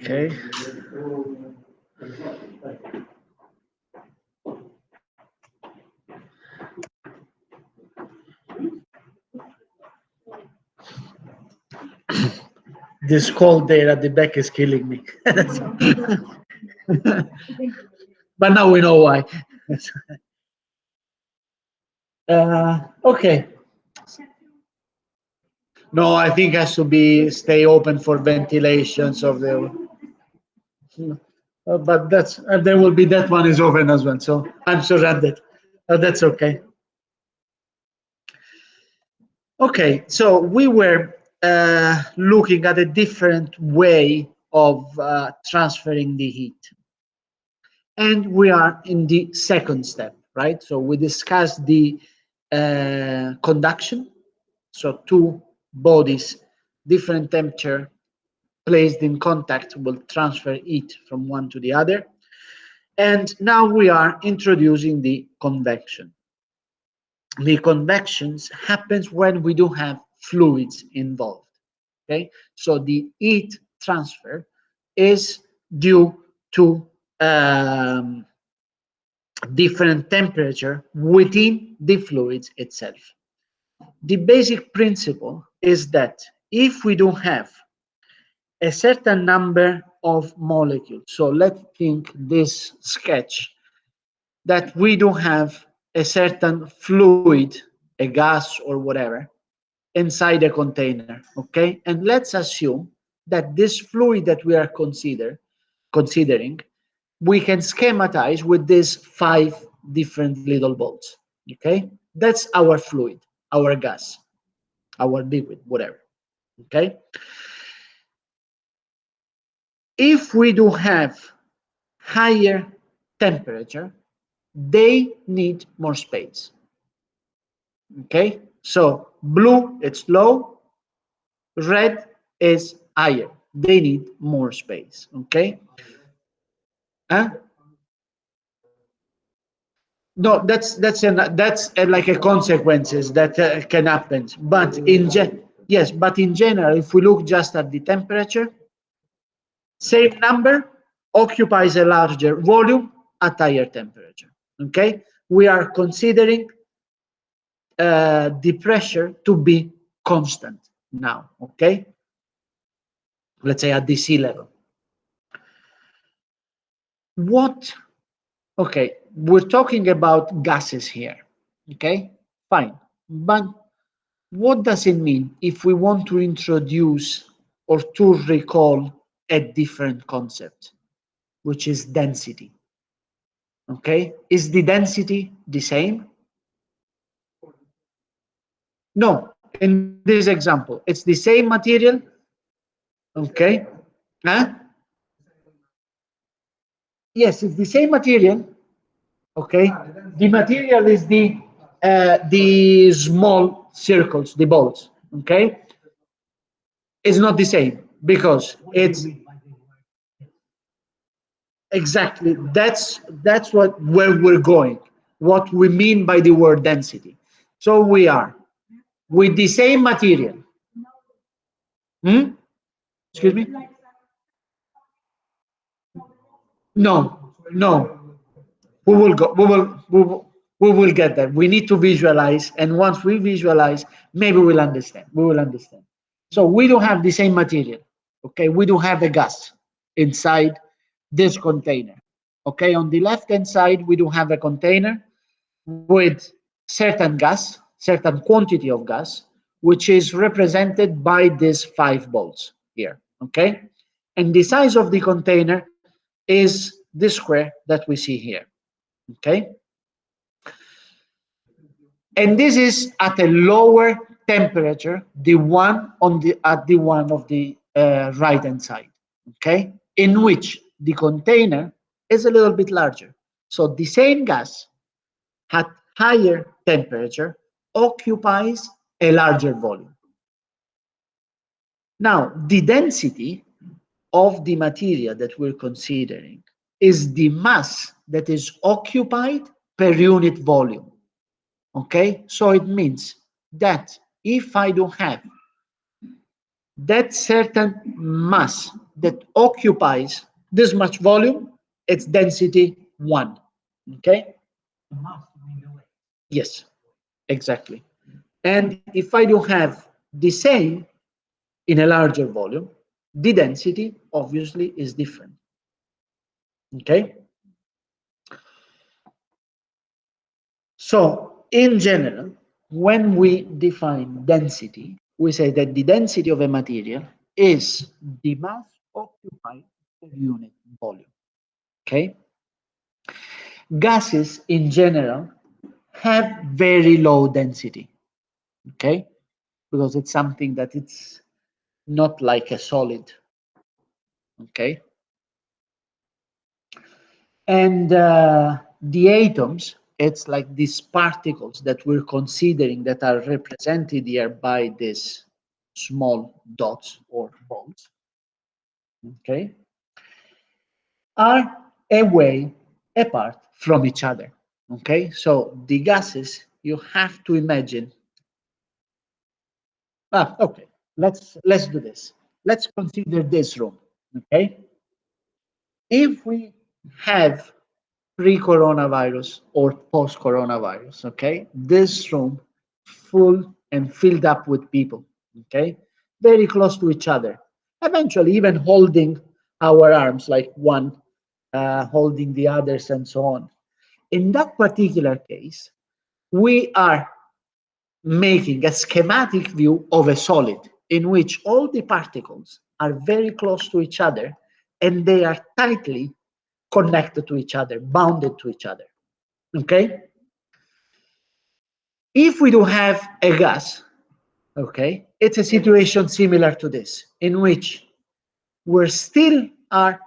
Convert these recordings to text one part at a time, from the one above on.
Okay. This cold there at the back is killing me. But now we know why. Okay. No, I think has to be stay open for ventilations of the. But that's there will be that one is open as well. So I'm surrounded. That's okay. Okay, so we were looking at a different way of transferring the heat. And we are in the second step, right? So we discussed the conduction. So two bodies, different temperature, placed in contact will transfer heat from one to the other. And now we are introducing the convection. The convections happens when we don't have fluids involved. Okay, so the heat transfer is due to different temperature within the fluids itself. The basic principle is that if we don't have a certain number of molecules, so let's think this sketch, that we don't have a certain fluid, a gas or whatever, inside a container, okay? And let's assume that this fluid that we are considering, we can schematize with these 5 different little balls, okay? That's our fluid, our gas, our liquid, whatever, okay? If we do have higher temperature, they need more space, okay? So blue, it's low, red is higher. They need more space, okay? Huh? No, that's like a consequences that can happen. But yes, but in general, if we look just at the temperature, same number occupies a larger volume at higher temperature. Okay, we are considering the pressure to be constant now. Okay, let's say at the sea level. What? Okay, we're talking about gases here. Okay, fine, but what does it mean if we want to introduce or to recall a different concept, which is density? Okay, is the density the same? No, in this example, it's the same material. Okay, huh? Yes, it's the same material. Okay, the material is the small circles, the balls. Okay, it's not the same because it's exactly that's what where we're going. What we mean by the word density. So we are with the same material. Hmm? Excuse me? No, no. We will go. We will get there. We need to visualize, and once we visualize, maybe we'll understand. We will understand. So we don't have the same material. Okay, we don't have a gas inside this container. Okay, on the left hand side, we don't have a container with certain gas, certain quantity of gas, which is represented by these 5 balls here. Okay, and the size of the container is the square that we see here. Okay, and this is at a lower temperature, the one on the at the one of the right hand side. Okay, in which the container is a little bit larger. So the same gas at higher temperature occupies a larger volume. Now, the density of the material that we're considering is the mass that is occupied per unit volume. Okay, so it means that if I don't have that certain mass that occupies this much volume, it's density 1. Okay? Yes, exactly. And if I don't have the same in a larger volume, the density obviously is different. Okay? So, in general, when we define density, we say that the density of a material is the mass occupied per unit volume. Okay? Gases in general have very low density. Okay? Because it's something that it's not like a solid. Okay? And the atoms, it's like these particles that we're considering that are represented here by these small dots or bolts, okay, are away apart from each other. Okay, so the gases you have to imagine. Okay, let's do this. Let's consider this room. Okay, if we have pre-coronavirus or post-coronavirus, okay? This room full and filled up with people, okay? Very close to each other. Eventually, even holding our arms, like one holding the others and so on. In that particular case, we are making a schematic view of a solid in which all the particles are very close to each other and they are tightly connected to each other, bounded to each other. Okay? If we do have a gas, okay, it's a situation similar to this, in which we're still are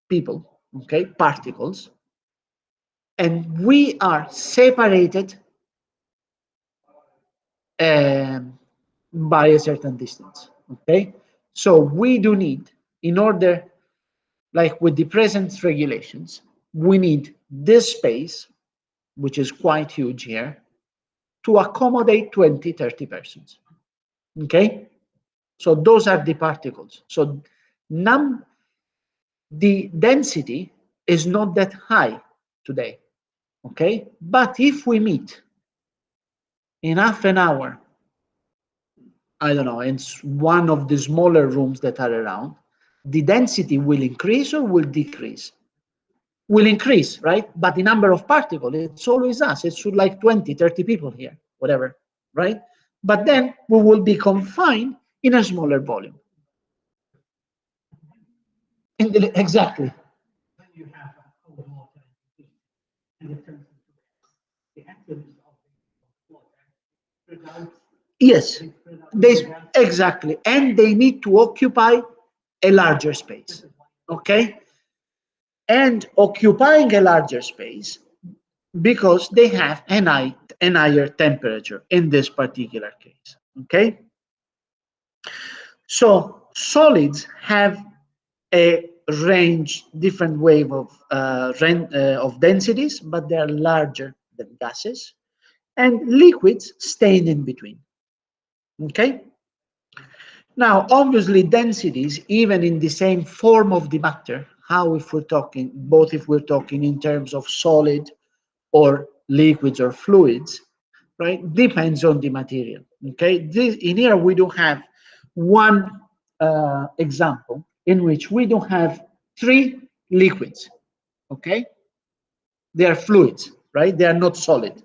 people, okay, particles, and we are separated by a certain distance, okay? So we do need, in order, like with the present regulations, we need this space, which is quite huge here, to accommodate 20, 30 persons, okay? So those are the particles. So the density is not that high today, okay? But if we meet in half an hour, I don't know, in one of the smaller rooms that are around, the density will increase or will decrease? Will increase, right? But the number of particles, it's always us. It should like 20, 30 people here, whatever, right? But then we will be confined in a smaller volume. Exactly. Yes, they exactly, and they need to occupy a larger space. Okay, and occupying a larger space because they have an higher temperature in this particular case. Okay, so solids have a range, different wave of densities, but they are larger than gases, and liquids staying in between. Okay. Now, obviously, densities, even in the same form of the matter, how if we're talking, both if we're talking in terms of solid or liquids or fluids, right, depends on the material. Okay, in here we do have one example in which we do have 3 liquids. Okay, they are fluids, right? They are not solid.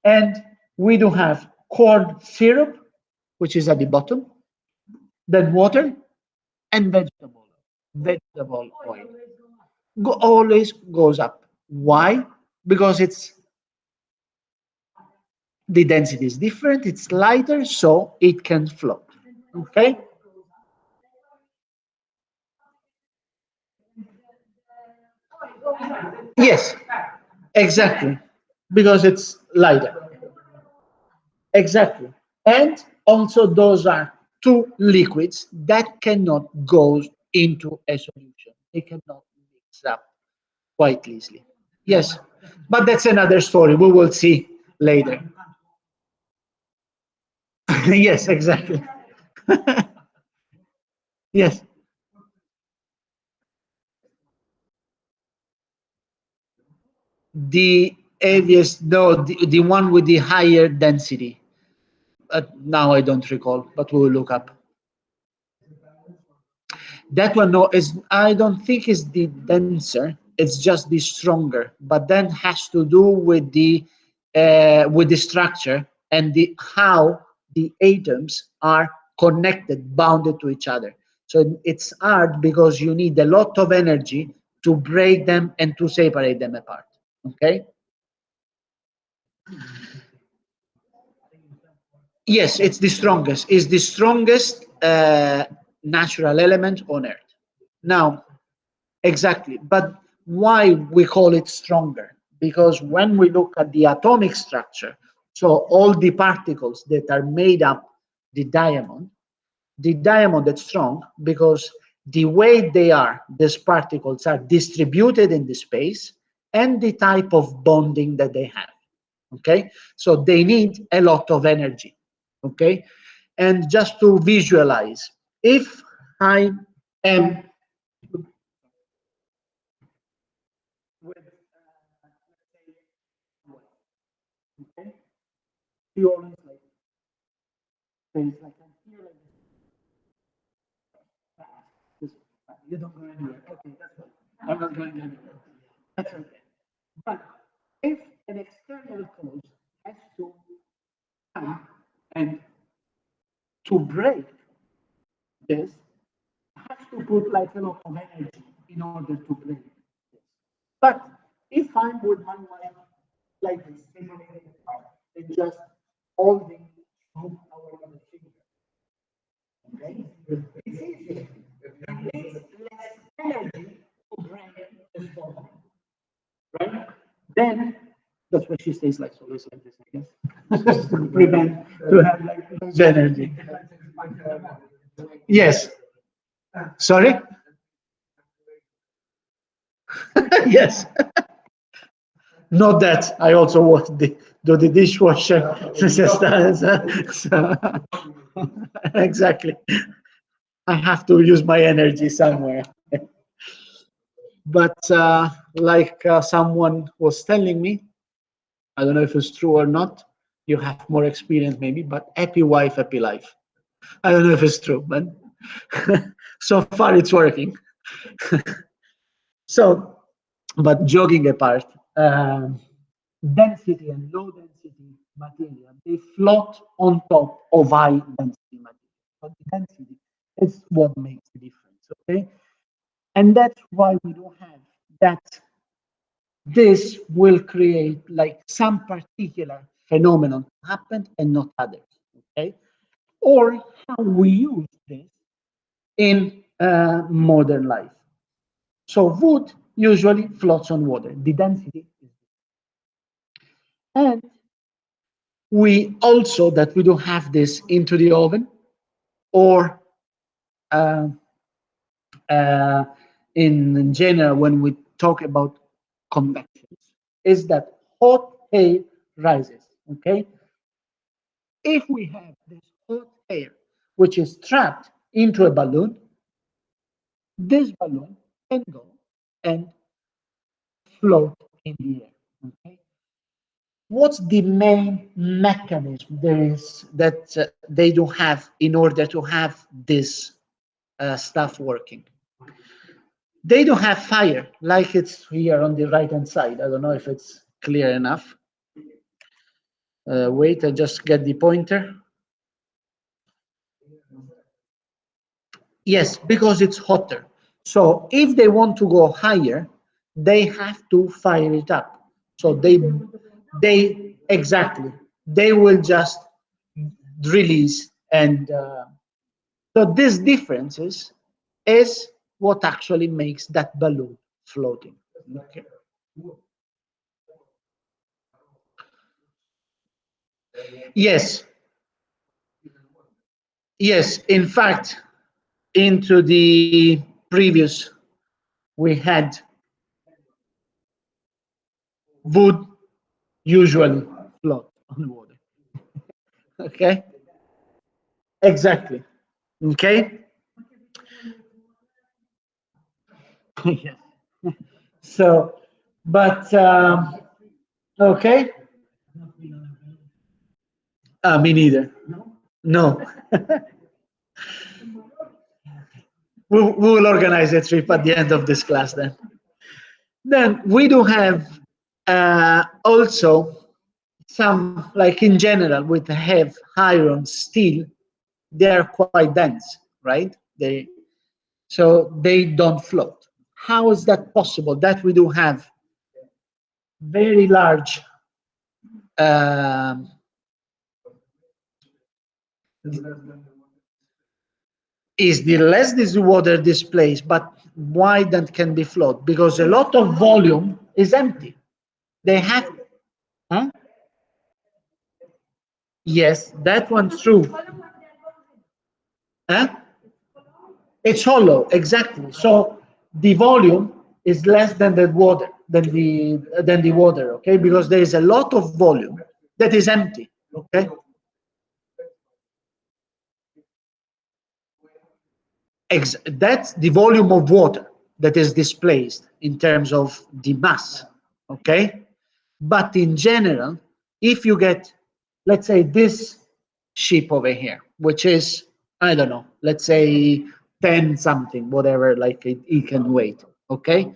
And we do have corn syrup, which is at the bottom, then water, and vegetable oil always goes up. Why? Because it's the density is different, it's lighter, so it can float. Okay. Yes, exactly, because it's lighter. Exactly. And also those are 2 liquids that cannot go into a solution. They cannot mix up quite easily. Yes, but that's another story. We will see later. Yes, exactly. Yes. The heaviest, no, the one with the higher density. Now I don't recall, but we will look up. That one, no, is I don't think is the denser. It's just the stronger, but then has to do with the structure and the how the atoms are connected, bounded to each other. So it's hard because you need a lot of energy to break them and to separate them apart. Okay. Yes, it's the strongest. It's the strongest natural element on Earth. Now, exactly. But why we call it stronger? Because when we look at the atomic structure, so all the particles that are made up the diamond is strong because the way they are, these particles are distributed in the space and the type of bonding that they have. Okay, so they need a lot of energy. Okay, and just to visualize, if I am with, let's say, okay, you always like things like I'm here like this. You don't go anywhere. Okay, that's fine. I'm not going anywhere. That's okay. But if an external cause has to come and to break this, I have to put like a lot of energy in order to break this. But if I'm with my wife like this, separated apart, and just holding from our other finger, okay? It's easy. It needs less energy to break this bond, right? Then that's why she stays like always like this, I guess, to prevent to have like lose energy. Yes. Sorry. Yes. Not that I also do the dishwasher. So, exactly. I have to use my energy somewhere. But like someone was telling me, I don't know if it's true or not. You have more experience maybe, but happy wife, happy life. I don't know if it's true, but so far it's working. So, but joking apart, density and low density material, they float on top of high density material. But the density is what makes the difference, okay? And that's why we don't have that this will create like some particular phenomenon happen and not others, okay? Or how we use this in modern life. So wood usually floats on water. The density is, and we also that we don't have this into the oven or uh, uh, in general when we talk about convection is that hot air rises. Okay, if we have this hot air which is trapped into a balloon, this balloon can go and float in the air. Okay, what's the main mechanism there is that they don't have in order to have this stuff working? They don't have fire like it's here on the right hand side. I don't know if it's clear enough. Wait, I just get the pointer. Yes, because it's hotter. So if they want to go higher, they have to fire it up. So they exactly, they will just release. And so this differences is what actually makes that balloon floating. Okay. Yes, yes. In fact, into the previous, we had wood usually float on water. Okay. Exactly. Okay. Yes. So, but okay. Me neither. No. We will organize a trip at the end of this class then. Then we do have also some, like in general, with have iron, steel, they are quite dense, right? So they don't float. How is that possible? That we do have very large um, is the less this water displaced, but why that can be float? Because a lot of volume is empty. They have, huh? Yes, that one's true. Huh? It's hollow, exactly. So the volume is less than the water, than the water, okay? Because there is a lot of volume that is empty, okay? That's the volume of water that is displaced in terms of the mass, okay? But in general, if you get, let's say, this ship over here, which is, I don't know, let's say 10 something, whatever, like it can weight, okay?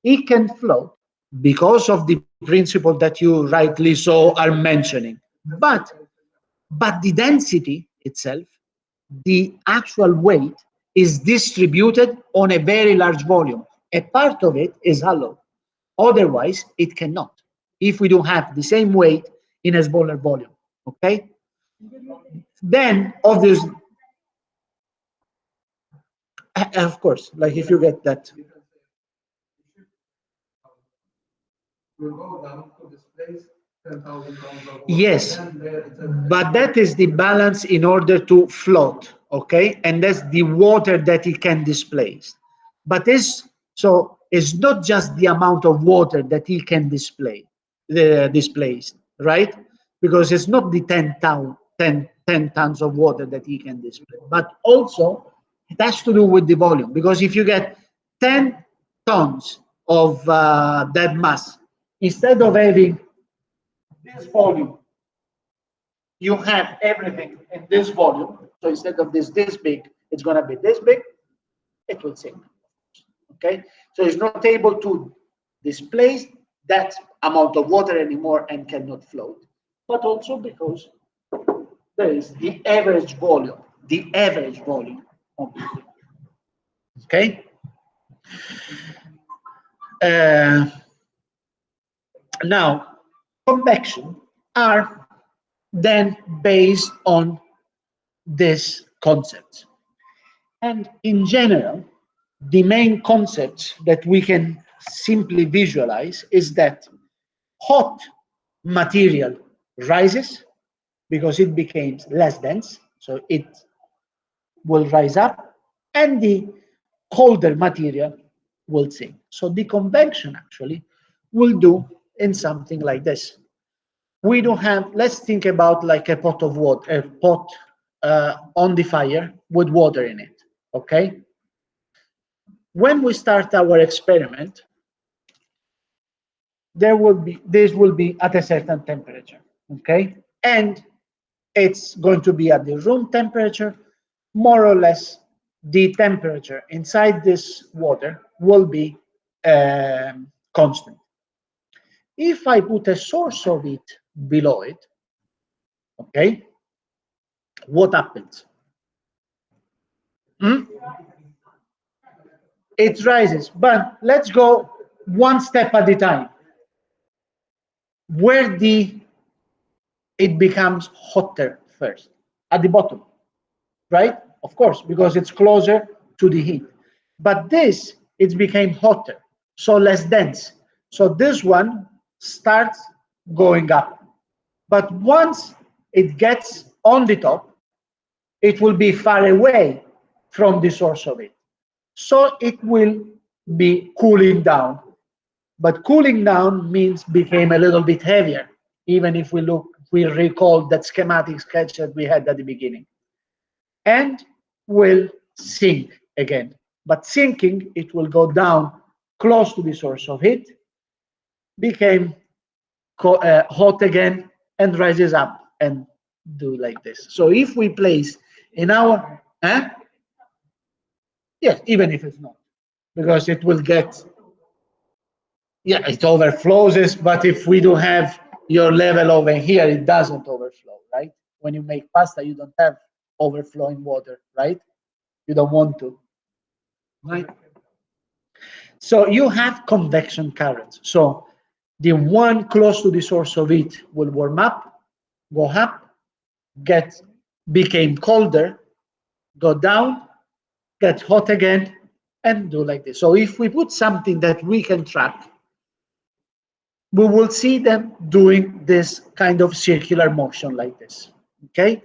It can float because of the principle that you rightly so are mentioning. But but the density itself, the actual weight, is distributed on a very large volume. A part of it is hollow. Otherwise, it cannot. If we don't have the same weight in a smaller volume, okay? Then, obviously, of course, like if you get that. Yes, but that is the balance in order to float, okay? And that's the water that it can displace. But it's not just the amount of water that it can displace, right? Because it's not the 10 tons of water that he can display, but also it has to do with the volume. Because if you get 10 tons of that mass, instead of having this volume, you have everything in this volume. So instead of this big, it's going to be this big. It will sink. Okay, so it's not able to displace that amount of water anymore and cannot float. But also because there is the average volume. The average volume. Okay. Uh, Now, convection are then based on this concept. And in general, the main concept that we can simply visualize is that hot material rises because it becomes less dense, so it will rise up, and the colder material will sink. So the convection actually will do in something like this. We don't have, let's think about like a pot of water, a pot on the fire with water in it, okay? When we start our experiment, this will be at a certain temperature, okay? And it's going to be at the room temperature. More or less, the temperature inside this water will be constant. If I put a source of it below it, okay, what happens? Hmm? It rises, but let's go one step at a time. Where it becomes hotter first? At the bottom, right? Of course, because it's closer to the heat. But this, it became hotter, so less dense. So this one starts going up. But once it gets on the top, it will be far away from the source of it. So it will be cooling down. But cooling down means became a little bit heavier, even if we recall that schematic sketch that we had at the beginning. and will sink again. But sinking, it will go down close to the source of heat, became hot again, and rises up and do like this. So if we place in our, yes, even if it's not, because it will get, yeah, it overflows, but if we do have your level over here, it doesn't overflow, right? When you make pasta, you don't have overflowing water, right? You don't want to, right? So you have convection currents. So the one close to the source of heat will warm up, go up, get became colder, go down, get hot again, and do like this. So if we put something that we can track, we will see them doing this kind of circular motion like this. Okay?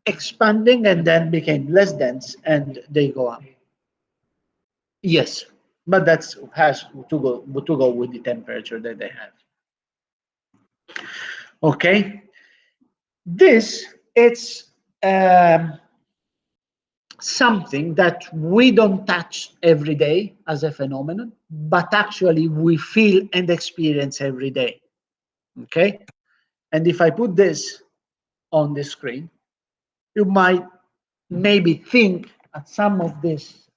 Expanding and then became less dense and they go up. Yes, but that's has to go with the temperature that they have. Okay? This it's something that we don't touch every day as a phenomenon, but actually we feel and experience every day. Okay? And if I put this on the screen, you might maybe think at some of this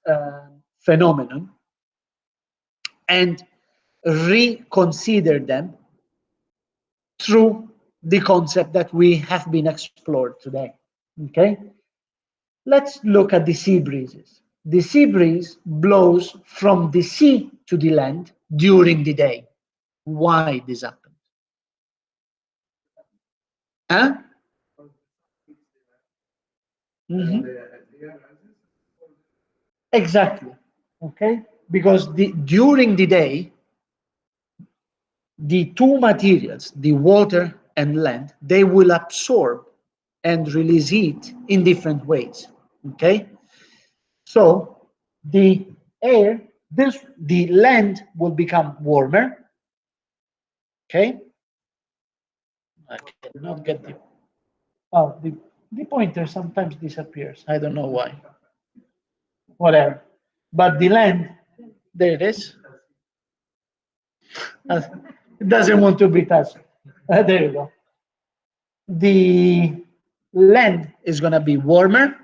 phenomenon and reconsider them through the concept that we have been explored today. Okay? Let's look at the sea breezes. The sea breeze blows from the sea to the land during the day. Why this happens? Huh? Mhm. Exactly. Okay? Because during the day, the two materials, the water and land, they will absorb and release heat in different ways. Okay? So the air, the land will become warmer. Okay? I cannot get the the pointer sometimes disappears. I don't know why. Whatever. But the land, there it is. It doesn't want to be touched. There you go. The land is going to be warmer,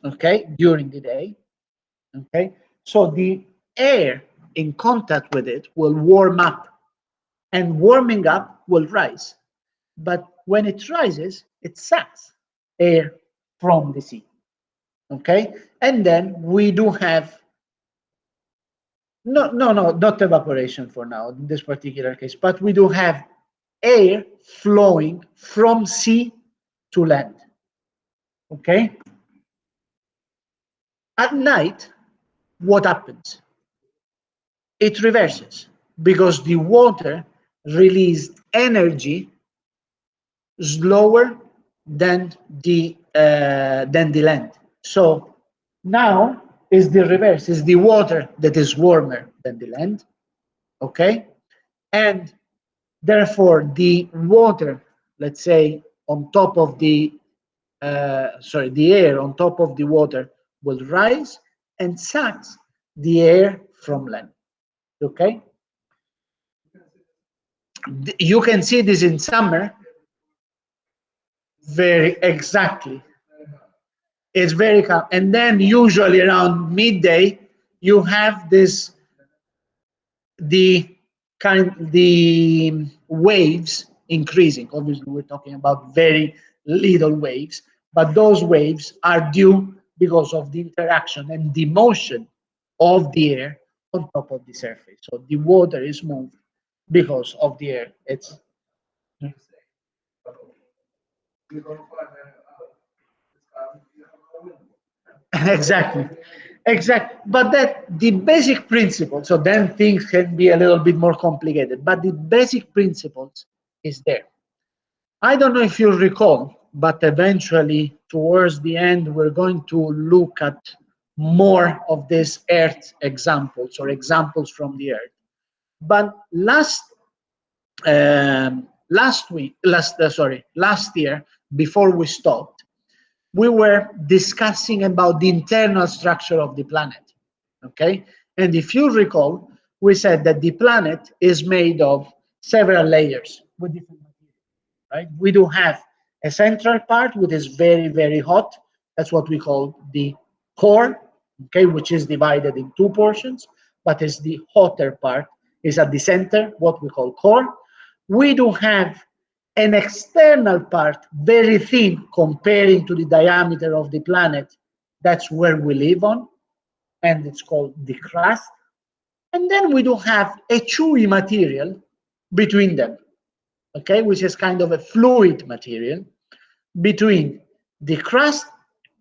okay, during the day, okay. So the air in contact with it will warm up, and warming up will rise. But when it rises, it sucks air from the sea, okay. And then we do have no, not evaporation for now in this particular case, but we do have air flowing from sea to land. Okay? At night, what happens? It reverses because the water released energy slower than the land. So now is the reverse, is the water that is warmer than the land. Okay? And therefore, the water, let's say, on top of the the air on top of the water will rise and sucks the air from land. Okay? You can see this in summer. Very exactly. It's very calm. And then usually around midday, you have this the the waves increasing. Obviously, we're talking about very little waves, but those waves are due because of the interaction and the motion of the air on top of the surface. So the water is moved because of the air. It's exactly. Exactly. But that the basic principle, so then things can be a little bit more complicated, but the basic principles is there. I don't know if you recall, but eventually towards the end, we're going to look at more of these Earth examples or examples from the Earth. But last last year, before we stopped, we were discussing about the internal structure of the planet. Okay, and if you recall, we said that the planet is made of several layers with different materials, right? We do have a central part which is very, very hot. That's what we call the core, okay, which is divided in two portions, but is the hotter part is at the center, what we call core. We do have an external part, very thin comparing to the diameter of the planet. That's where we live on, and it's called the crust. And then we do have a chewy material between them, okay, which is kind of a fluid material between the crust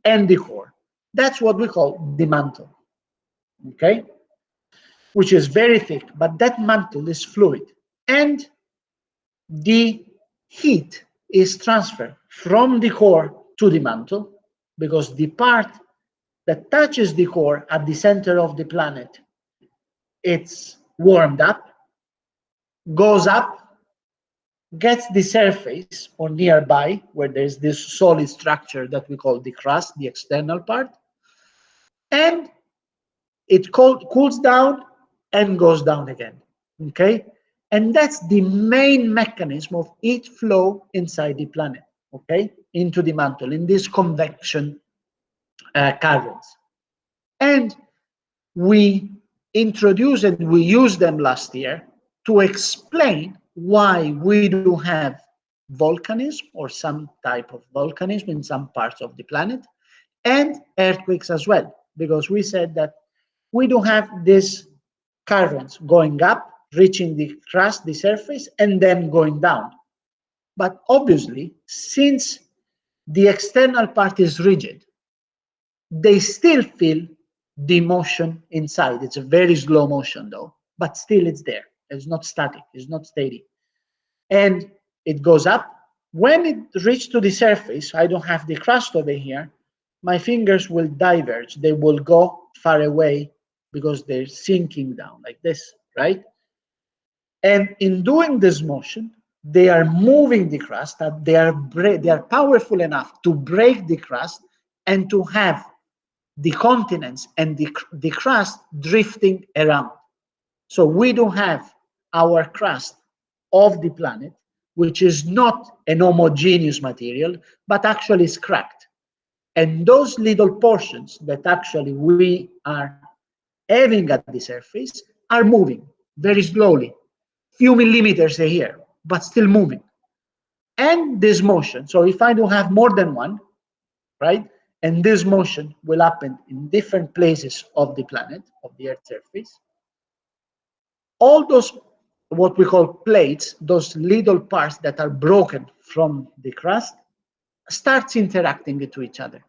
and the core. That's what we call the mantle, okay, which is very thick, but that mantle is fluid. And the heat is transferred from the core to the mantle because the part that touches the core at the center of the planet, it's warmed up, goes up, gets the surface or nearby where there's this solid structure that we call the crust, the external part, and it cools down and goes down again, okay? And that's the main mechanism of heat flow inside the planet, okay, into the mantle, in these convection currents. And we introduced and we used them last year to explain why we do have volcanism or some type of volcanism in some parts of the planet, and earthquakes as well, because we said that we do have these currents going up, reaching the crust, the surface, and then going down. But obviously, since the external part is rigid, they still feel the motion inside. It's a very slow motion though, but still it's there. It's not static, it's not steady. And it goes up. When it reaches to the surface, I don't have the crust over here, my fingers will diverge. They will go far away because they're sinking down like this, right? And in doing this motion, they are moving the crust, that they are powerful enough to break the crust and to have the continents and the crust drifting around. So we do have our crust of the planet, which is not an homogeneous material, but actually is cracked. And those little portions that actually we are having at the surface are moving very slowly, few millimeters a year, but still moving. And this motion, so if I do have more than one, right, and this motion will happen in different places of the planet, of the Earth's surface, all those, what we call plates, those little parts that are broken from the crust, starts interacting with each other.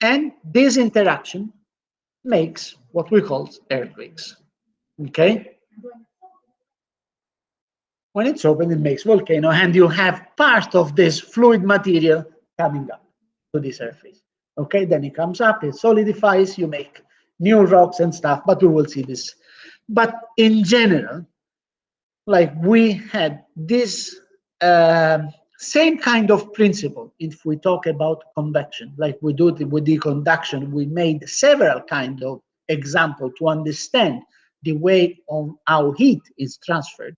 And this interaction makes what we call earthquakes, okay? When it's open, it makes volcano, and you have part of this fluid material coming up to the surface. Okay, then it comes up, it solidifies, you make new rocks and stuff, but we will see this. But in general, like we had this same kind of principle if we talk about convection, like we do with the conduction. We made several kind of example to understand the way on how heat is transferred.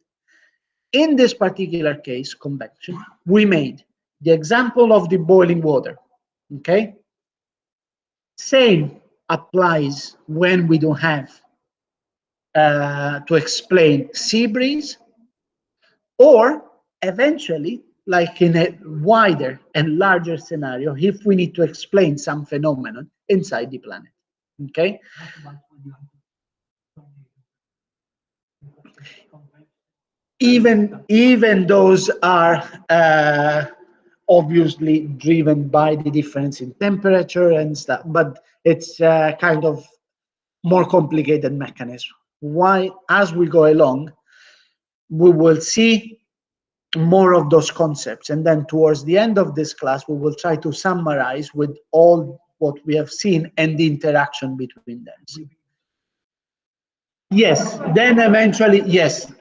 In this particular case, convection, we made the example of the boiling water, okay? Same applies when we don't have to explain sea breeze, or eventually, like in a wider and larger scenario, if we need to explain some phenomenon inside the planet, okay? Even those are obviously driven by the difference in temperature and stuff, but it's kind of more complicated mechanism. Why, as we go along, we will see more of those concepts, and then towards the end of this class, we will try to summarize with all what we have seen and the interaction between them. Yes, then eventually, yes.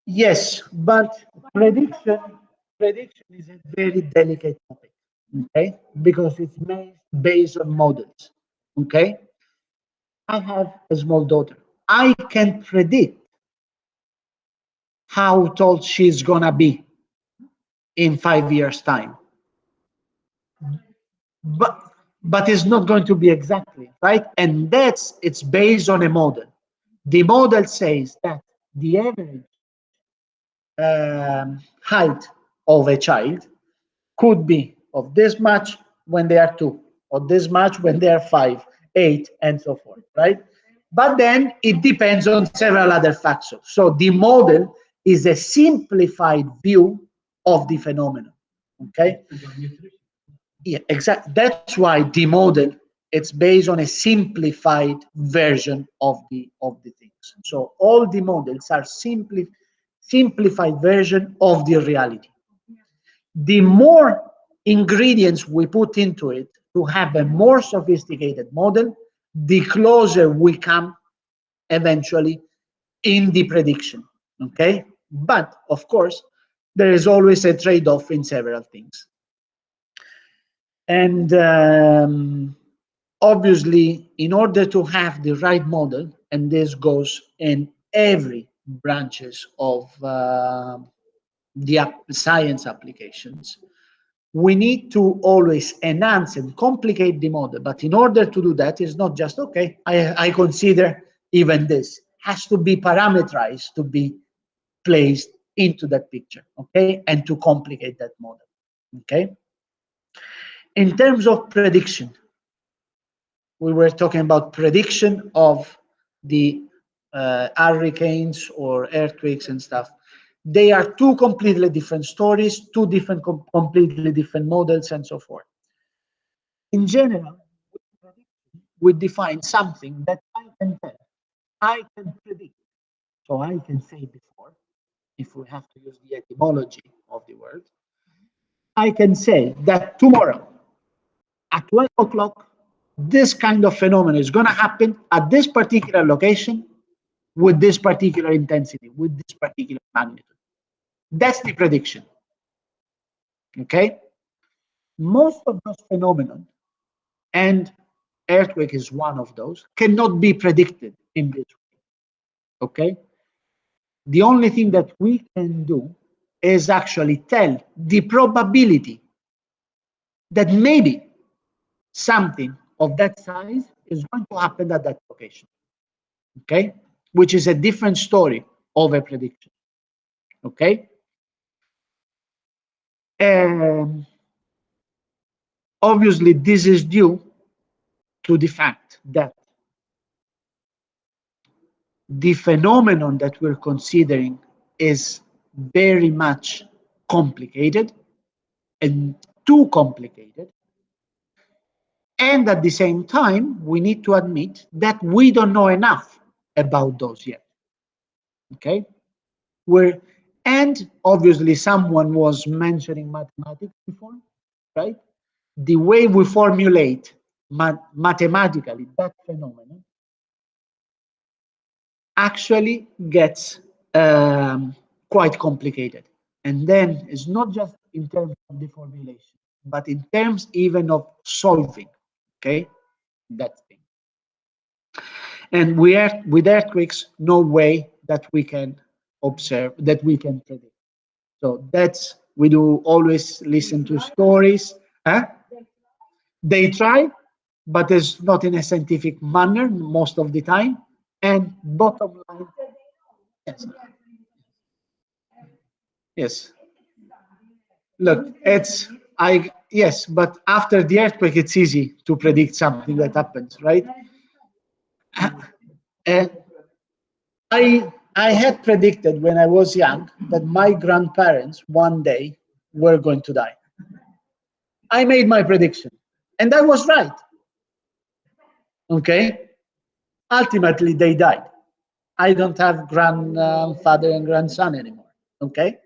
Yes, but prediction prediction is a very delicate topic, okay? Because it's based on models, okay? I have a small daughter. I can predict how tall she's gonna be in 5 years' time, but it's not going to be exactly right, and it's based on a model. The model says that the average height of a child could be of this much when they are two, or this much when they are five, eight, and so forth, right? But then it depends on several other factors. So the model is a simplified view of the phenomenon. Okay. Yeah, exactly. That's why the model it's based on a simplified version of the things. So all the models are simplified version of the reality. The more ingredients we put into it to have a more sophisticated model, the closer we come eventually in the prediction. Okay? But of course, there is always a trade off in several things. And obviously, in order to have the right model, and this goes in every branches of the science applications, we need to always enhance and complicate the model. But in order to do that, it's not just, okay, I consider even this. Has to be parameterized to be placed into that picture, okay? And to complicate that model, okay? In terms of prediction, we were talking about prediction of the hurricanes or earthquakes and stuff. They are two completely different stories, two different, completely different models, and so forth. In general, we define something that I can tell, I can predict. So I can say before, if we have to use the etymology of the word, I can say that tomorrow at 12 o'clock, this kind of phenomenon is going to happen at this particular location with this particular intensity, with this particular magnitude. That's the prediction. Okay? Most of those phenomena, and earthquake is one of those, cannot be predicted in this way. Okay? The only thing that we can do is actually tell the probability that maybe something of that size is going to happen at that location. Okay? Which is a different story of a prediction. Okay? And obviously, this is due to the fact that the phenomenon that we're considering is very much complicated and too complicated. And at the same time, we need to admit that we don't know enough about those yet. Okay? And obviously, someone was mentioning mathematics before, right? The way we formulate mathematically that phenomenon actually gets quite complicated. And then it's not just in terms of the formulation, but in terms even of solving, okay, that thing. And we are, with earthquakes, no way that we can observe, that we can predict. So that's, we do always listen to stories. Huh? They try, but it's not in a scientific manner most of the time. And bottom line, yes. Yes. Look, it's yes, but after the earthquake, it's easy to predict something that happens, right? And I had predicted when I was young that my grandparents one day were going to die. I made my prediction, and I was right. Okay. Ultimately, they died. I don't have grandfather and grandson anymore. Okay.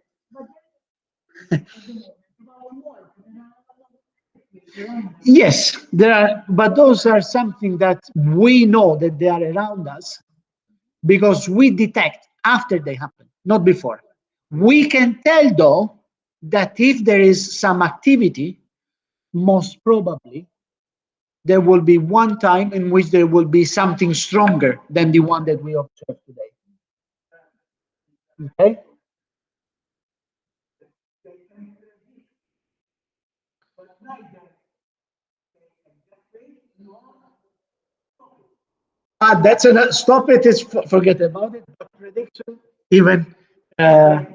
Yes, there are, but those are something that we know that they are around us because we detect after they happen, not before. We can tell, though, that if there is some activity, most probably there will be one time in which there will be something stronger than the one that we observe today. Okay? That's a stop it. Is forget about it. But prediction, even uh,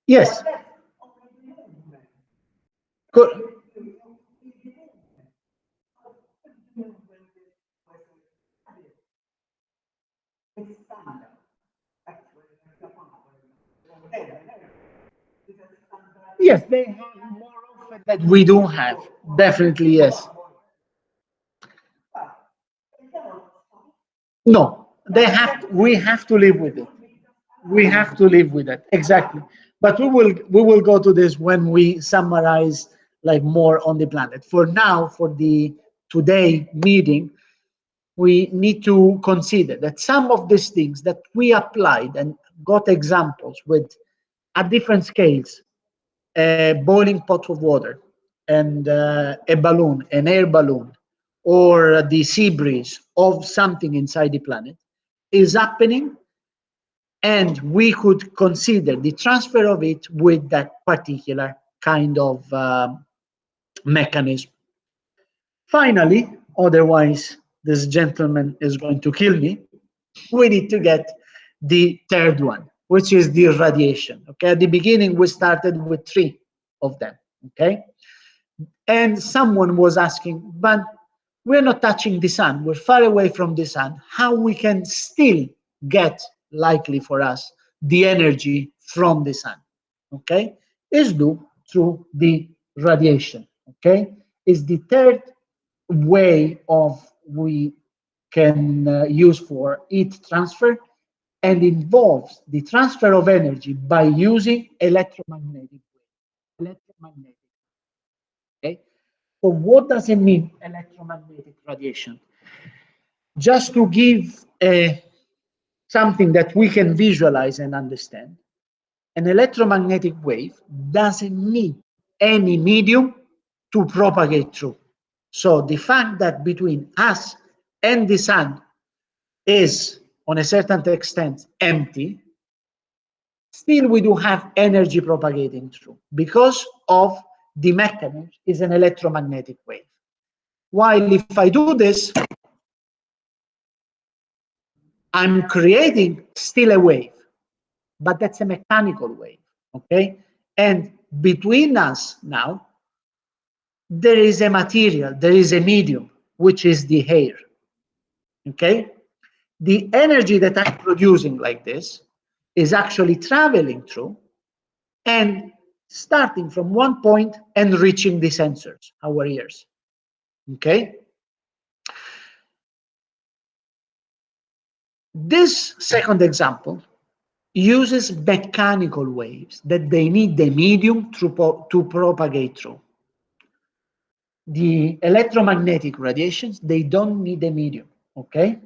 yes, good. Yes, they have more often that we don't have. Definitely, yes. No, they have. We have to live with it. We have to live with it. Exactly. But we will go to this when we summarize like more on the planet. For now, for the today meeting, we need to consider that some of these things that we applied and got examples with at different scales, a boiling pot of water and a balloon, an air balloon, or the sea breeze of something inside the planet is happening, and we could consider the transfer of it with that particular kind of mechanism. Finally, otherwise this gentleman is going to kill me, we need to get the third one, which is the radiation. Okay, at the beginning we started with three of them. Okay, and someone was asking, but we're not touching the sun, we're far away from the sun, how we can still get, likely for us, the energy from the sun? Okay, is due through the radiation. Okay, is the third way of we can use for heat transfer, and involves the transfer of energy by using electromagnetic wave. Electromagnetic. Okay. So what does it mean, electromagnetic radiation? Just to give something that we can visualize and understand, an electromagnetic wave doesn't need any medium to propagate through. So the fact that between us and the sun is, on a certain extent, empty, still we do have energy propagating through because of the mechanism is an electromagnetic wave. While if I do this, I'm creating still a wave, but that's a mechanical wave, okay? And between us now, there is a material, there is a medium, which is the air, okay? The energy that I'm producing like this is actually traveling through and starting from one point and reaching the sensors, our ears, okay? This second example uses mechanical waves that they need the medium to propagate through. The electromagnetic radiations, they don't need a medium, okay?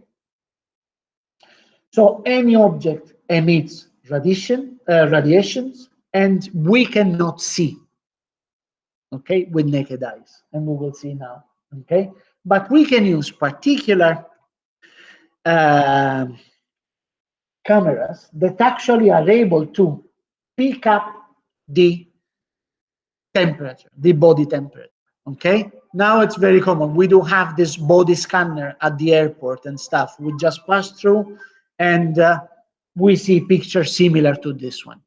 So any object emits radiations, and we cannot see, okay, with naked eyes, and we will see now, okay? But we can use particular uh, cameras that actually are able to pick up the temperature, the body temperature. Okay, now it's very common. We do have this body scanner at the airport and stuff. We just pass through and we see pictures similar to this one.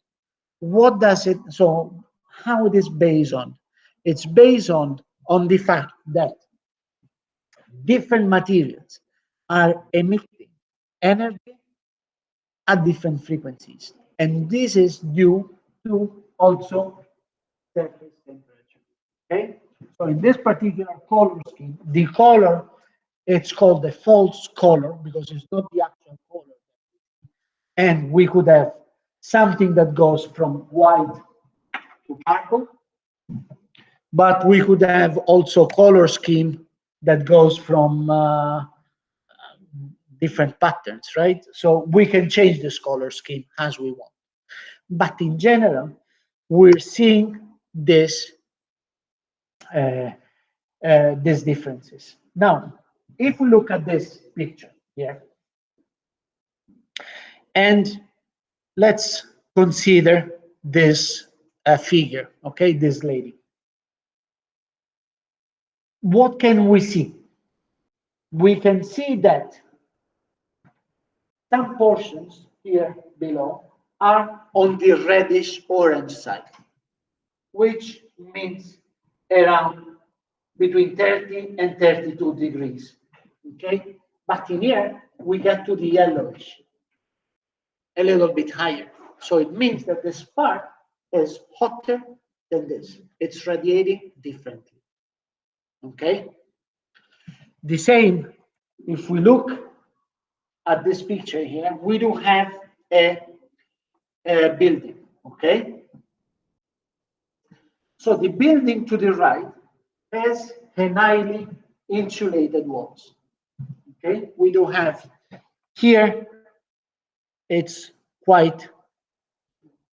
What does it, so how it is based on? It's based on the fact that different materials are emitting energy at different frequencies. And this is due to also surface temperature. Okay? So in this particular color scheme, the color, it's called the false color because it's not the actual color. And we could have something that goes from white to purple, but we could have also color scheme that goes from different patterns, right? So we can change this color scheme as we want. But in general, we're seeing this these differences. Now, if we look at this picture here, and let's consider this figure, okay, this lady. What can we see? We can see that some portions here below are on the reddish orange side, which means around between 30 and 32 degrees. Okay, but in here we get to the yellowish, a little bit higher. So it means that the spark is hotter than this. It's radiating differently. Okay. The same, if we look at this picture here, we do have a building. Okay. So the building to the right has an highly insulated walls. Okay, we do have here, it's quite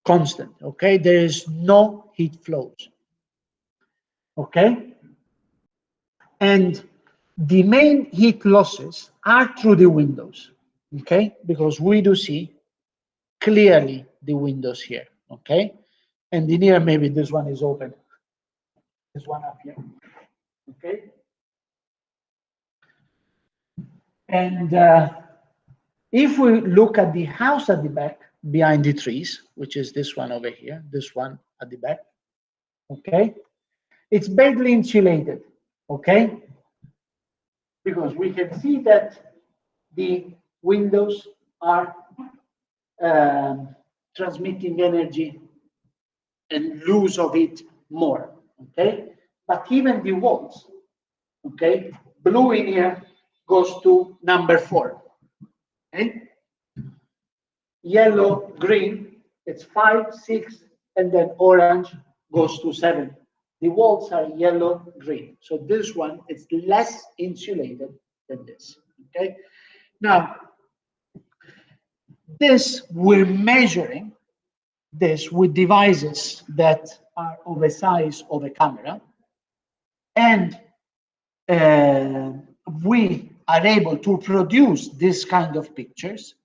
constant. Okay, there is no heat flows. Okay, and the main heat losses are through the windows. Okay, because we do see clearly the windows here. Okay, and in here maybe this one is open. This one up here. Okay, and if we look at the house at the back, behind the trees, which is this one over here, this one at the back, okay, it's badly insulated, okay, because we can see that the windows are transmitting energy and lose of it more, okay, but even the walls, okay, blue in here goes to number 4, okay, yellow, green, it's 5, 6, and then orange goes to 7. The walls are yellow, green. So this one is less insulated than this. Okay. Now, this we're measuring this with devices that are of the size of a camera, and we are able to produce this kind of pictures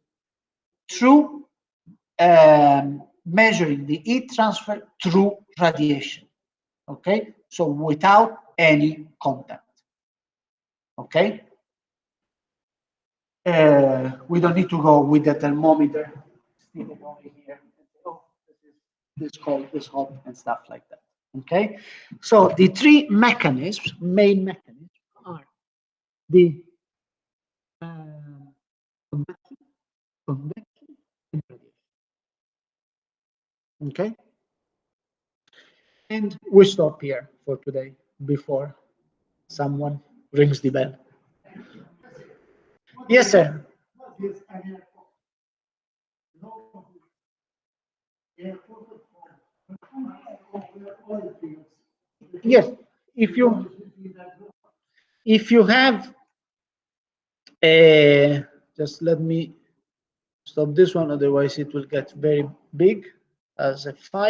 through measuring the heat transfer through radiation. Okay, so without any contact. Okay, we don't need to go with the thermometer, stick it over here, and say, oh, this cold, this hot, and stuff like that. Okay, so the three mechanisms, main mechanisms, are the convection, and radiation. Okay, and we stop here for today before someone rings the bell. Yes, sir. Yes, if you have a, just let me stop this one, otherwise it will get very big as a file.